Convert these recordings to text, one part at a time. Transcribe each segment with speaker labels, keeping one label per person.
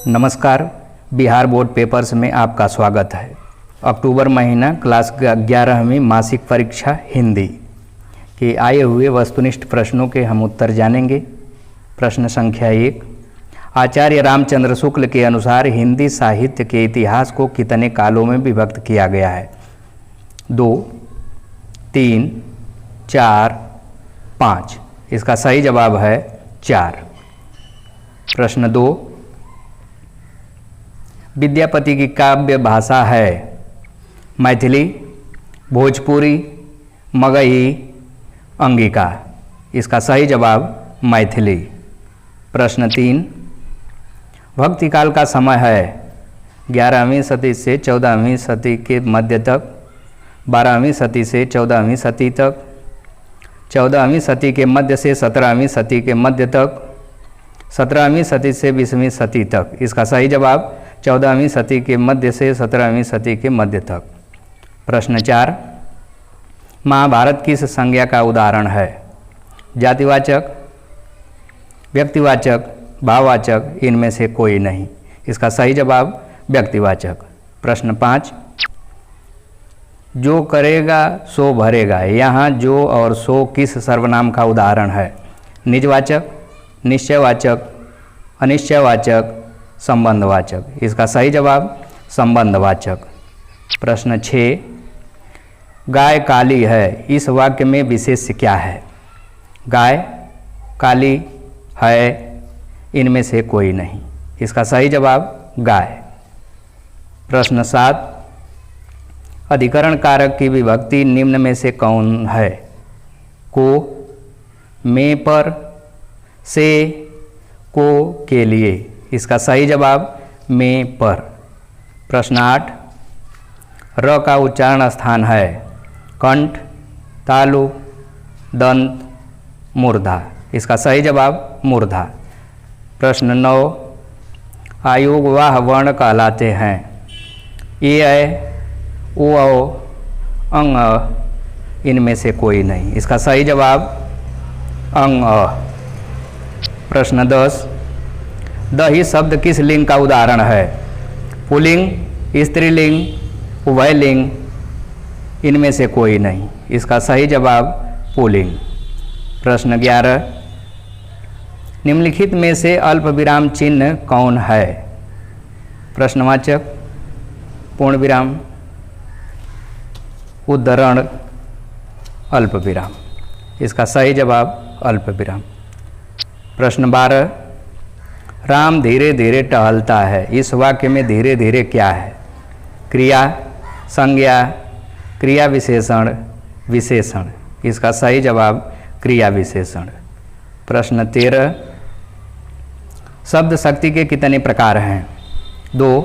Speaker 1: नमस्कार, Bihar board papers में आपका स्वागत है। अक्टूबर महीना क्लास 11वीं मासिक परीक्षा हिंदी के आए हुए वस्तुनिष्ठ प्रश्नों के हम उत्तर जानेंगे। प्रश्न संख्या 1, आचार्य रामचंद्र शुक्ल के अनुसार हिंदी साहित्य के इतिहास को कितने कालों में विभक्त किया गया है? 2, 3, 4, 5। इसका सही जवाब है 4। प्रश्न 2, विद्यापति की काव्य भाषा है मैथिली, भोजपुरी, मगही, अंगिका। इसका सही जवाब मैथिली। प्रश्न 3, भक्ति काल का समय है 11वीं सदी से 14वीं सदी के मध्य तक, 12वीं सदी से 14वीं सदी तक, 14वीं सदी के मध्य से 17वीं सदी के मध्य तक, 17वीं सदी से 20वीं सदी तक। इसका सही जवाब 14वीं सदी के मध्य से 17वीं सदी के मध्य तक। प्रश्न 4, महाभारत किस संज्ञा का उदाहरण है? जातिवाचक, व्यक्तिवाचक, भाववाचक, इनमें से कोई नहीं। इसका सही जवाब व्यक्तिवाचक। प्रश्न 5, जो करेगा सो भरेगा, यहाँ जो और सो किस सर्वनाम का उदाहरण है? निजवाचक, निश्चयवाचक, अनिश्चयवाचक, संबंधवाचक। इसका सही जवाब संबंधवाचक। प्रश्न 6, गाय काली है, इस वाक्य में विशेष्य क्या है? गाय, काली, है, इनमें से कोई नहीं। इसका सही जवाब गाय। प्रश्न 7, अधिकरण कारक की विभक्ति निम्न में से कौन है? को, में पर, से, को, के लिए। इसका सही जवाब में पर। प्रश्न 8, र का उच्चारण स्थान है कंठ, तालु, दंत, मूर्धा। इसका सही जवाब मूर्धा। प्रश्न 9, आयोग वह वर्ण कहलाते हैं? ए, ओ, अंग, इनमें से कोई नहीं। इसका सही जवाब अंग। प्रश्न 10, दही शब्द किस लिंग का उदाहरण है? पुल्लिंग, स्त्रीलिंग, उभयलिंग, इनमें से कोई नहीं। इसका सही जवाब पुल्लिंग। प्रश्न 11, निम्नलिखित में से अल्प विराम चिन्ह कौन है? प्रश्नवाचक, पूर्ण विराम, उद्धरण, अल्प विराम। इसका सही जवाब अल्प विराम। प्रश्न 12, राम धीरे धीरे टहलता है, इस वाक्य में धीरे धीरे क्या है? क्रिया, संज्ञा, क्रिया विशेषण, विशेषण। इसका सही जवाब क्रिया विशेषण। प्रश्न 13, शब्द शक्ति के कितने प्रकार हैं? 2,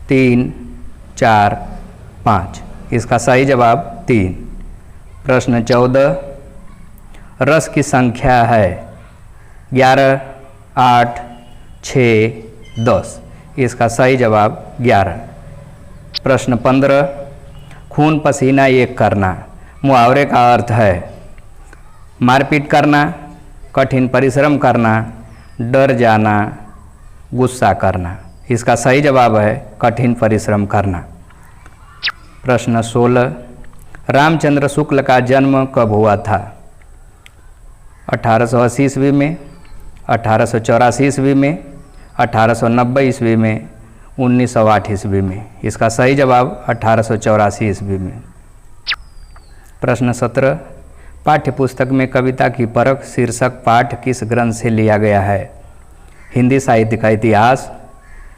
Speaker 1: 3, 4, 5। इसका सही जवाब 3। प्रश्न 14, रस की संख्या है 11, 8, 6, 10। इसका सही जवाब 11। प्रश्न 15, खून पसीना एक करना, मुहावरे का अर्थ है मारपीट करना, कठिन परिश्रम करना, डर जाना, गुस्सा करना। इसका सही जवाब है कठिन परिश्रम करना। प्रश्न 16, रामचंद्र शुक्ल का जन्म कब हुआ था? 1880 ईस्वी में, 1884 ईस्वी में, 1890 ईस्वी में, 1908 ईस्वी में। इसका सही जवाब 1884 ईस्वी में। प्रश्न 17, पाठ्यपुस्तक में कविता की परख शीर्षक पाठ किस ग्रंथ से लिया गया है? हिंदी साहित्य का इतिहास,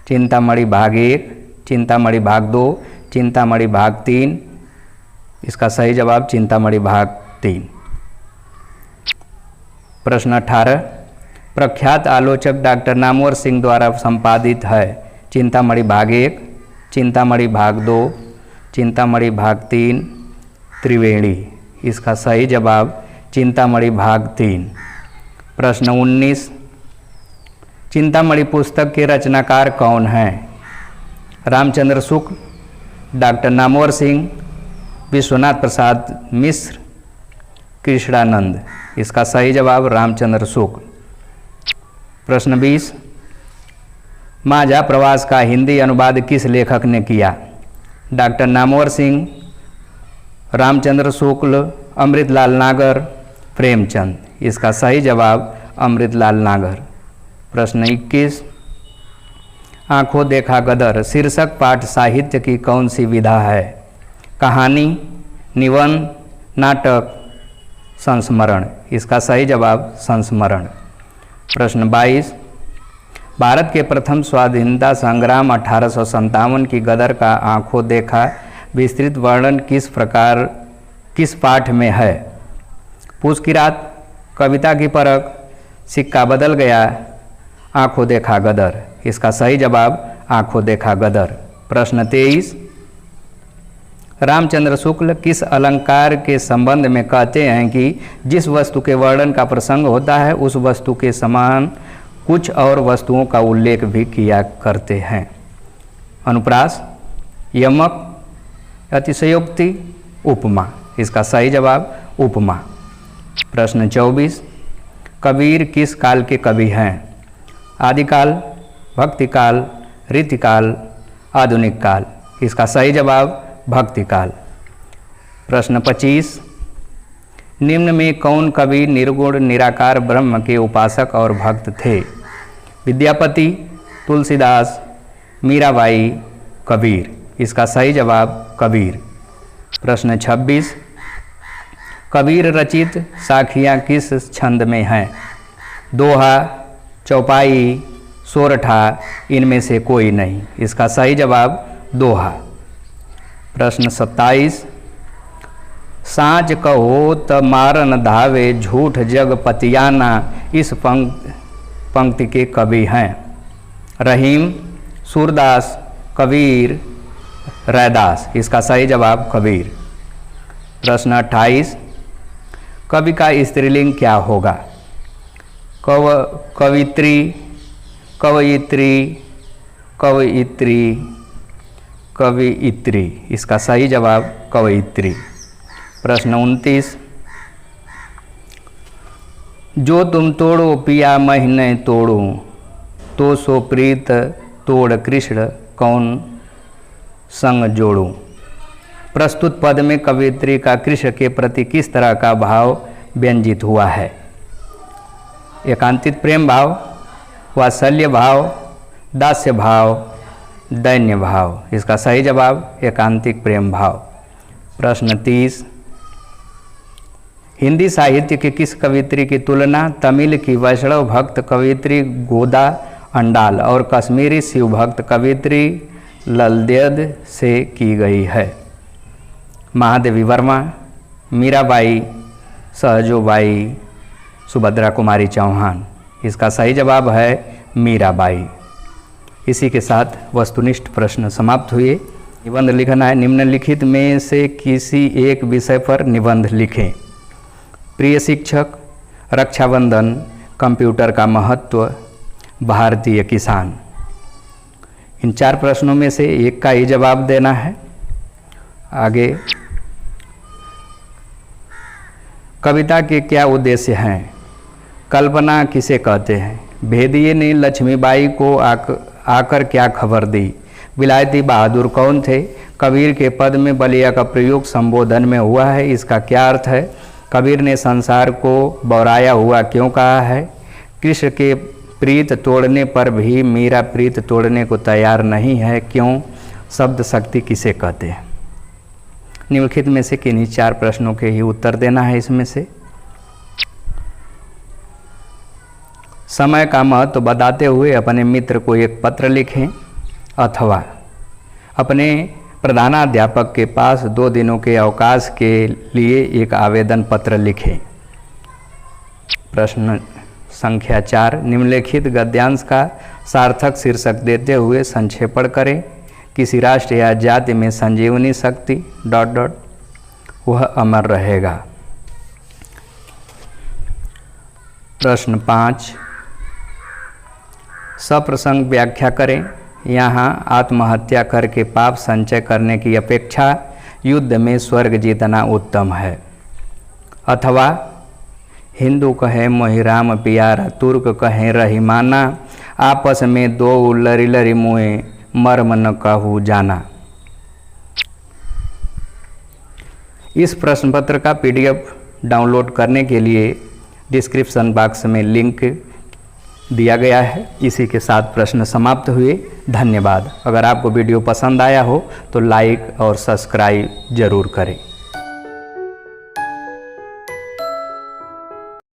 Speaker 1: चिंतामणि भाग 1, चिंतामणि भाग 2, चिंतामणि भाग 3। इसका सही जवाब चिंतामणि भाग 3। प्रश्न 18, प्रख्यात आलोचक डॉक्टर नामवर सिंह द्वारा संपादित है चिंतामणि भाग 1, चिंतामणि भाग 2, चिंतामणि भाग 3, त्रिवेणी। इसका सही जवाब चिंतामणि भाग 3। प्रश्न 19, चिंतामणि पुस्तक के रचनाकार कौन हैं? रामचंद्र शुक्ल, डॉक्टर नामवर सिंह, विश्वनाथ प्रसाद मिश्र, कृष्णानंद। इसका सही जवाब रामचंद्र शुक्ल। प्रश्न 20, माझा प्रवास का हिंदी अनुवाद किस लेखक ने किया? डॉक्टर नामवर सिंह, रामचंद्र शुक्ल, अमृतलाल नागर, प्रेमचंद। इसका सही जवाब अमृतलाल नागर। प्रश्न 21, आंखों देखा गदर शीर्षक पाठ साहित्य की कौन सी विधा है? कहानी, निबंध, नाटक, संस्मरण। इसका सही जवाब संस्मरण। प्रश्न 22, भारत के प्रथम स्वाधीनता संग्राम 1857 की गदर का आंखों देखा विस्तृत वर्णन किस पाठ में है? पूस की रात, कविता की परख, सिक्का बदल गया, आंखों देखा गदर। इसका सही जवाब आंखों देखा गदर। प्रश्न 23, रामचंद्र शुक्ल किस अलंकार के संबंध में कहते हैं कि जिस वस्तु के वर्णन का प्रसंग होता है उस वस्तु के समान कुछ और वस्तुओं का उल्लेख भी किया करते हैं? अनुप्रास, यमक, अतिशयोक्ति, उपमा। इसका सही जवाब उपमा। प्रश्न 24, कबीर किस काल के कवि हैं? आदिकाल, भक्तिकाल, रीतिकाल, आधुनिक काल। इसका सही जवाब भक्तिकाल। प्रश्न 25, निम्न में कौन कवि निर्गुण निराकार ब्रह्म के उपासक और भक्त थे? विद्यापति, तुलसीदास, मीराबाई, कबीर। इसका सही जवाब कबीर। प्रश्न 26, कबीर रचित साखियाँ किस छंद में हैं? दोहा, चौपाई, सोरठा, इनमें से कोई नहीं। इसका सही जवाब दोहा। प्रश्न 27, साँच कहो त मारन धावे झूठ जग पतियाना इस पंक्ति के कवि हैं? रहीम, सूरदास, कबीर, रैदास। इसका सही जवाब कबीर। प्रश्न 28, कवि का स्त्रीलिंग क्या होगा? कवित्री, कवयित्री, कवयित्री, कवियित्री। इसका सही जवाब कवयित्री। प्रश्न 29, जो तुम तोड़ो पिया मैं नहीं तोड़ूं तो सो प्रीत तोड़ कृष्ण कौन संग जोड़ूं। प्रस्तुत पद में कवियत्री का कृष्ण के प्रति किस तरह का भाव व्यंजित हुआ है? एकांतित प्रेम भाव, वात्सल्य भाव, दास्य भाव, दैन्य भाव। इसका सही जवाब एकांतिक प्रेम भाव। प्रश्न 30, हिंदी साहित्य की किस कवियत्री की तुलना तमिल की वैष्णव भक्त कवियत्री गोदा अंडाल और कश्मीरी शिव भक्त कवियत्री ललदेद से की गई है? महादेवी वर्मा, मीराबाई, सहजोबाई, सुभद्रा कुमारी चौहान। इसका सही जवाब है मीराबाई। इसी के साथ वस्तुनिष्ठ प्रश्न समाप्त हुए। निबंध लिखना है। निम्नलिखित में से किसी एक विषय पर निबंध लिखें। प्रिय शिक्षक, रक्षाबंधन, कंप्यूटर का महत्व, भारतीय किसान। इन 4 प्रश्नों में से एक का ही जवाब देना है। आगे, कविता के क्या उद्देश्य हैं? कल्पना किसे कहते हैं? भेदिये ने लक्ष्मीबाई को आकर क्या खबर दी? विलायती बहादुर कौन थे? कबीर के पद में बलिया का प्रयोग संबोधन में हुआ है, इसका क्या अर्थ है? कबीर ने संसार को बौराया हुआ क्यों कहा है? कृष्ण के प्रीत तोड़ने पर भी मीरा प्रीत तोड़ने को तैयार नहीं है, क्यों? शब्द शक्ति किसे कहते हैं? निम्नलिखित में से किन्हीं 4 प्रश्नों के ही उत्तर देना है। इसमें से समय का महत्व बताते हुए अपने मित्र को एक पत्र लिखें अथवा अपने प्रधानाध्यापक के पास 2 दिनों के अवकाश के लिए एक आवेदन पत्र लिखें। प्रश्न संख्या 4, निम्नलिखित गद्यांश का सार्थक शीर्षक देते हुए संक्षेपण करें। किसी राष्ट्र या जाति में संजीवनी शक्ति ... वह अमर रहेगा। प्रश्न 5, सप्रसंग व्याख्या करें। यहाँ आत्महत्या करके पाप संचय करने की अपेक्षा युद्ध में स्वर्ग जीतना उत्तम है। अथवा हिंदू कहे मोहि राम प्यारा, तुर्क कहे रहीमाना, आपस में दो लरी लरी मुए, मर्म न कहूँ जाना। इस प्रश्न पत्र का PDF डाउनलोड करने के लिए डिस्क्रिप्शन बॉक्स में लिंक दिया गया है। इसी के साथ प्रश्न समाप्त हुए। धन्यवाद। अगर आपको वीडियो पसंद आया हो तो लाइक और सब्सक्राइब जरूर करें।